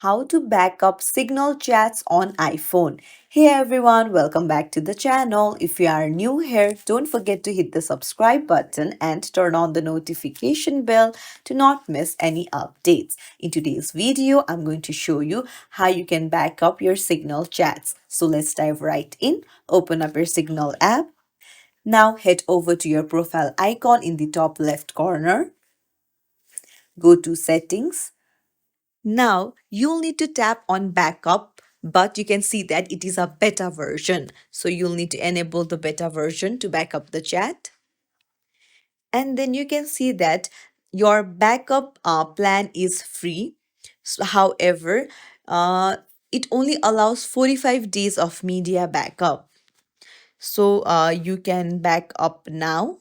How to back up Signal chats on iPhone. Hey everyone, welcome back to the channel. If you are new here, don't forget to hit the subscribe button and turn on the notification bell to not miss any updates. In today's video, I'm going to show you how you can back up your Signal chats. So let's dive right in. Open up your Signal app. Now head over to your profile icon in the top left corner. Go to settings. Now you'll need to tap on backup, but you can see that it is a beta version. So you'll need to enable the beta version to back up the chat. And then you can see that your backup plan is free. However, uh, it only allows 45 days of media backup. So you can back up now.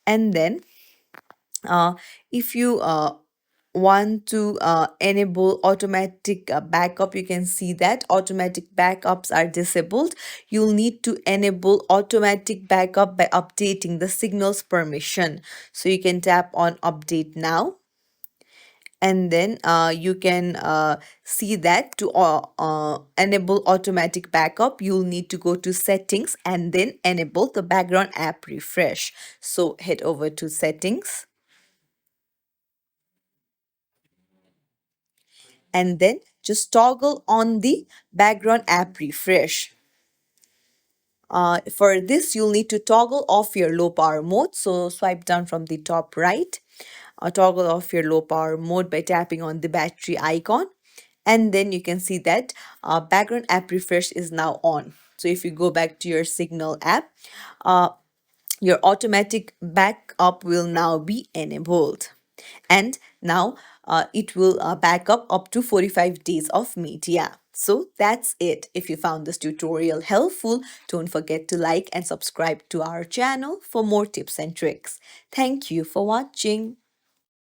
And then if you want to enable automatic backup, you can see that automatic backups are disabled. You'll need to enable automatic backup by updating the Signal's permission. So you can tap on update now, and then you can see that to enable automatic backup, you'll need to go to settings and then enable the background app refresh. So head over to settings and then just toggle on the background app refresh. For this, you'll need to toggle off your low power mode. So swipe down from the top right, toggle off your low power mode by tapping on the battery icon. And then you can see that background app refresh is now on. So if you go back to your Signal app, uh, your automatic backup will now be enabled. And now it will back up to 45 days of media. So that's it. If you found this tutorial helpful, don't forget to like and subscribe to our channel for more tips and tricks. Thank you for watching.